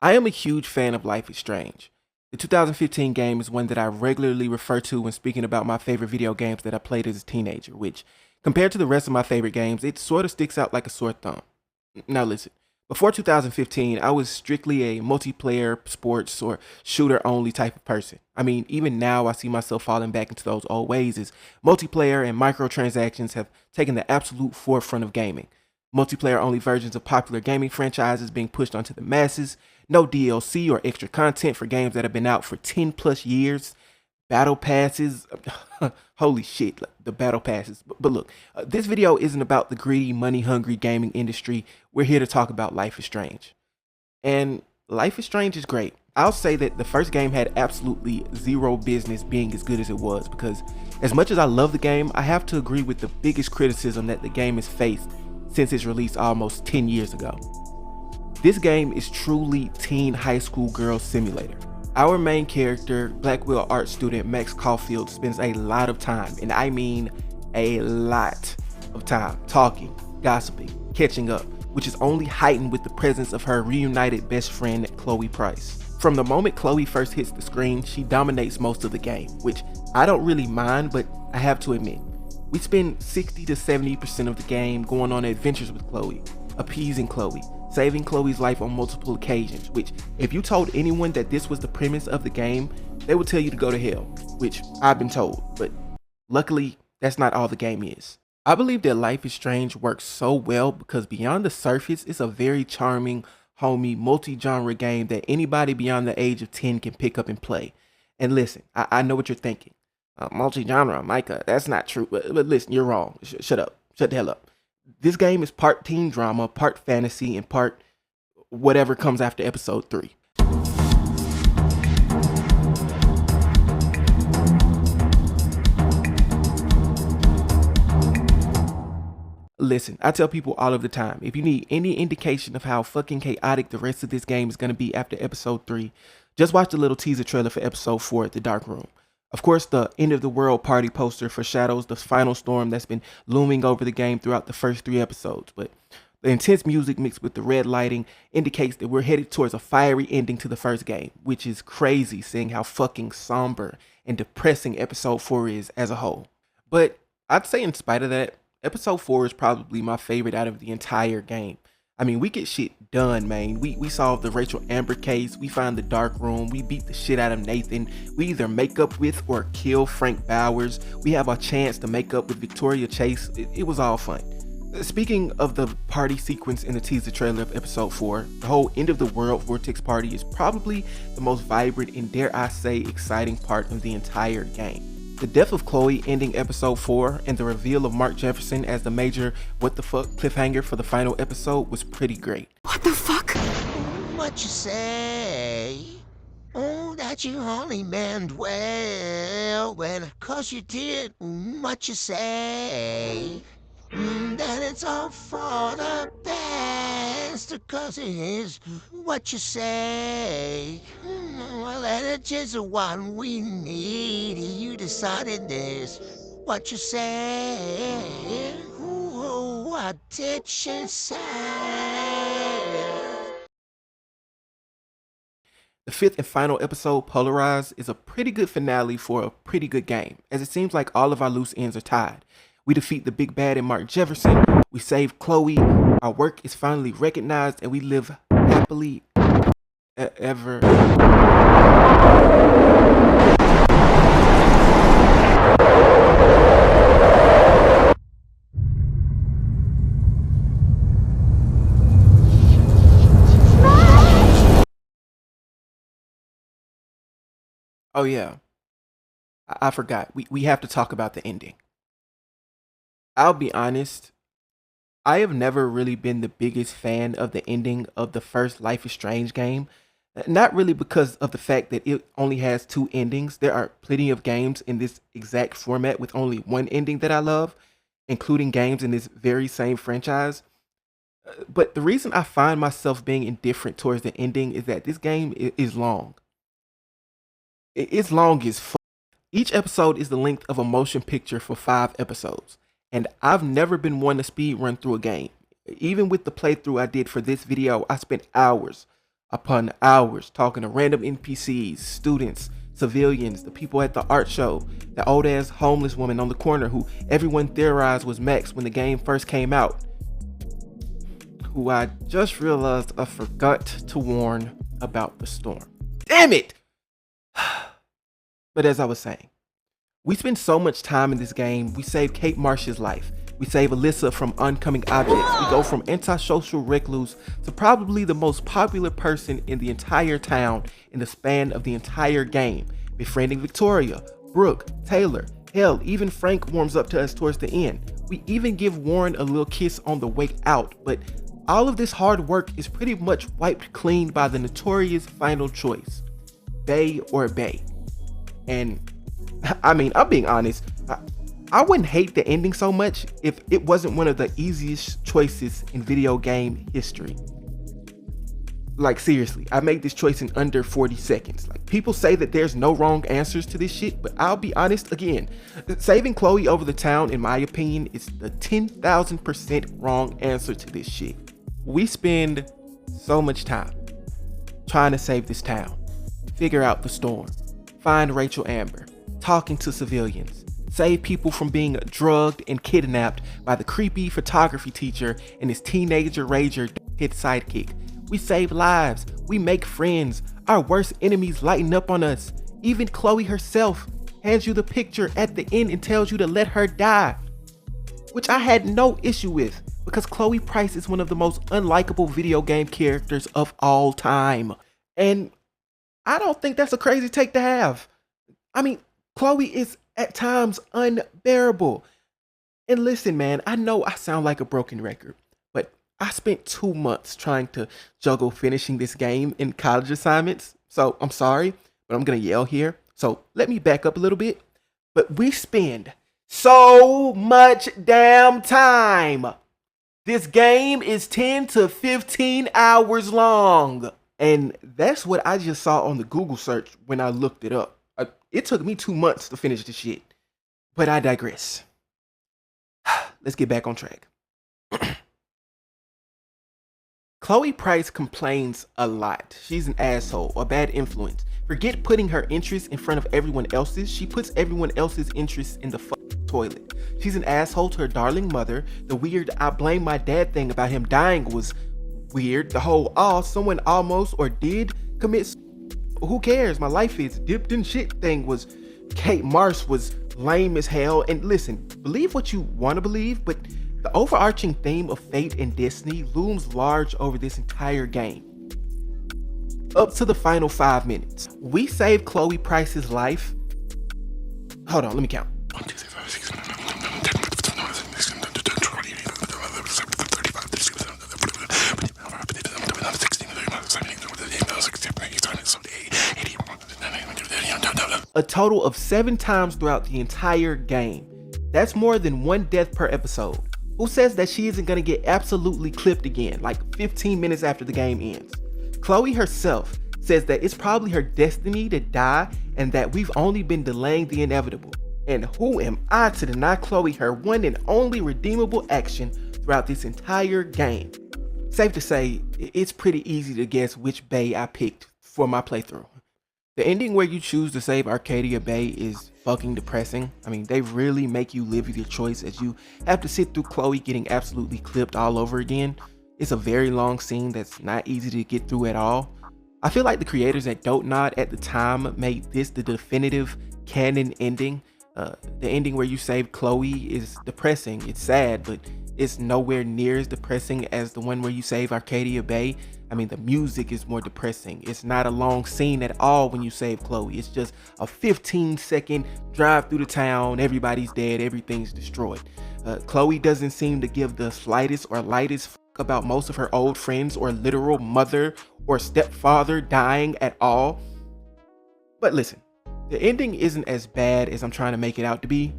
I am a huge fan of Life is Strange. The 2015 game is one that I regularly refer to when speaking about my favorite video games that I played as a teenager, which, compared to the rest of my favorite games, it sort of sticks out like a sore thumb. Now listen, before 2015, I was strictly a multiplayer, sports, or shooter only type of person. I mean, even now I see myself falling back into those old ways as multiplayer and microtransactions have taken the absolute forefront of gaming. Multiplayer only versions of popular gaming franchises being pushed onto the masses, no DLC or extra content for games that have been out for 10 plus years, battle passes. Holy shit, like, the battle passes. But look, this video isn't about the greedy, money hungry gaming industry. We're here to talk about Life is Strange. And Life is Strange is great. I'll say that the first game had absolutely zero business being as good as it was, because as much as I love the game, I have to agree with the biggest criticism that the game has faced since its release almost 10 years ago. This game is truly teen high school girl simulator. Our main character, Blackwell art student Max Caulfield, spends a lot of time, and I mean a lot of time, talking, gossiping, catching up, which is only heightened with the presence of her reunited best friend, Chloe Price. From the moment Chloe first hits the screen, she dominates most of the game, which I don't really mind, but I have to admit, we spend 60 to 70% of the game going on adventures with Chloe, appeasing Chloe, saving Chloe's life on multiple occasions, which if you told anyone that this was the premise of the game, they would tell you to go to hell, which I've been told, but luckily that's not all the game is. I believe that Life is Strange works so well because beyond the surface, it's a very charming, homey, multi-genre game that anybody beyond the age of 10 can pick up and play. And listen, I know what you're thinking. Multi-genre, Micah, that's not true. But listen, you're wrong. Shut up. Shut the hell up. This game is part teen drama, part fantasy, and part whatever comes after episode 3. Listen, I tell people all of the time, if you need any indication of how fucking chaotic the rest of this game is going to be after episode 3, just watch the little teaser trailer for episode 4 at the Dark Room. Of course, the end of the world party poster foreshadows the final storm that's been looming over the game throughout the first 3 episodes, but the intense music mixed with the red lighting indicates that we're headed towards a fiery ending to the first game, which is crazy seeing how fucking somber and depressing episode 4 is as a whole. But I'd say in spite of that, episode 4 is probably my favorite out of the entire game. I mean, we get shit done, man. We solve the Rachel Amber case, we find the Dark Room, we beat the shit out of Nathan, we either make up with or kill Frank Bowers, we have a chance to make up with Victoria Chase. It was all fun. Speaking of the party sequence in the teaser trailer of episode 4, the whole end of the world Vortex party is probably the most vibrant and, dare I say, exciting part of the entire game. The death of Chloe ending episode 4 and the reveal of Mark Jefferson as the major what the fuck cliffhanger for the final episode was pretty great. What the fuck? What you say? Oh, that you only meant well, when of course you did. What you say? That it's all for the best, cause it is what you say. Well, that it's just what we need. You decided this. What you say? Ooh, what did she say? The 5th and final episode, Polarized, is a pretty good finale for a pretty good game, as it seems like all of our loose ends are tied. We defeat the big bad in Mark Jefferson, we save Chloe, our work is finally recognized, and we live happily ever. Oh yeah, I forgot. We have to talk about the ending. I'll be honest, I have never really been the biggest fan of the ending of the first Life is Strange game. Not really because of the fact that it only has 2 endings. There are plenty of games in this exact format with only 1 ending that I love, including games in this very same franchise. But the reason I find myself being indifferent towards the ending is that this game is long. It's long as fuck. Each episode is the length of a motion picture for 5 episodes. And I've never been one to speed run through a game. Even with the playthrough I did for this video, I spent hours upon hours talking to random NPCs, students, civilians, the people at the art show, the old ass homeless woman on the corner who everyone theorized was Max when the game first came out, who I just realized I forgot to warn about the storm. Damn it! But as I was saying, we spend so much time in this game. We save Kate Marsh's life. We save Alyssa from oncoming objects. We go from antisocial recluse to probably the most popular person in the entire town in the span of the entire game, befriending Victoria, Brooke, Taylor. Hell, even Frank warms up to us towards the end. We even give Warren a little kiss on the way out, but all of this hard work is pretty much wiped clean by the notorious final choice, Bay or Bay. And I mean, I'm being honest, I wouldn't hate the ending so much if it wasn't one of the easiest choices in video game history. Like seriously, I made this choice in under 40 seconds. Like, people say that there's no wrong answers to this shit, but I'll be honest again. Saving Chloe over the town, in my opinion, is the 10,000% wrong answer to this shit. We spend so much time trying to save this town, figure out the storm, find Rachel Amber, talking to civilians, save people from being drugged and kidnapped by the creepy photography teacher and his teenager rager hit sidekick. We save lives, we make friends, our worst enemies lighten up on us. Even Chloe herself hands you the picture at the end and tells you to let her die, which I had no issue with because Chloe Price is one of the most unlikable video game characters of all time. And I don't think that's a crazy take to have. I mean, Chloe is at times unbearable. And listen, man, I know I sound like a broken record, but I spent 2 months trying to juggle finishing this game in college assignments. So I'm sorry, but I'm gonna yell here. So let me back up a little bit. But we spend so much damn time. This game is 10 to 15 hours long. And that's what I just saw on the Google search when I looked it up. It took me 2 months to finish this shit. But I digress. Let's get back on track. Chloe Price complains a lot. She's an asshole, a bad influence. Forget putting her interests in front of everyone else's. She puts everyone else's interests in the toilet. She's an asshole to her darling mother. The weird I blame my dad thing about him dying was weird. The whole, oh, someone almost or did commit, who cares, my life is dipped in shit thing was, Kate Marsh was lame as hell. And listen, believe what you want to believe, but the overarching theme of fate and destiny looms large over this entire game. Up to the final 5 minutes. We saved Chloe Price's life. Hold on, let me count. 1, 2, 3, 4, 5, 6, 7, 8, 9, 10, a total of 7 times throughout the entire game. That's more than 1 death per episode. Who says that she isn't gonna get absolutely clipped again, like 15 minutes after the game ends? Chloe herself says that it's probably her destiny to die and that we've only been delaying the inevitable. And who am I to deny Chloe her one and only redeemable action throughout this entire game? Safe to say, it's pretty easy to guess which Bay I picked for my playthrough. The ending where you choose to save Arcadia Bay is fucking depressing. I mean, they really make you live with your choice as you have to sit through Chloe getting absolutely clipped all over again. It's a very long scene that's not easy to get through at all. I feel like the creators at Dontnod at the time made this the definitive canon ending. The ending where you save Chloe is depressing, it's sad, but it's nowhere near as depressing as the one where you save Arcadia Bay. I mean, the music is more depressing. It's not a long scene at all when you save Chloe. It's just a 15-second drive through the town, everybody's dead, everything's destroyed. Chloe doesn't seem to give the slightest or lightest fuck about most of her old friends or literal mother or stepfather dying at all. But listen, the ending isn't as bad as I'm trying to make it out to be.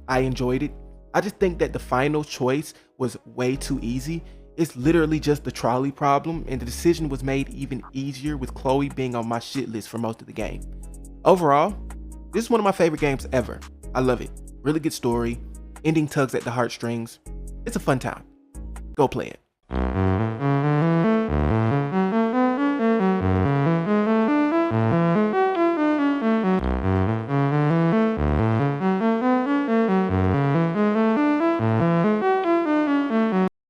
I enjoyed it. I just think that the final choice was way too easy. It's literally just the trolley problem, and the decision was made even easier with Chloe being on my shit list for most of the game. Overall, this is one of my favorite games ever. I love it. Really good story. Ending tugs at the heartstrings. It's a fun time. Go play it.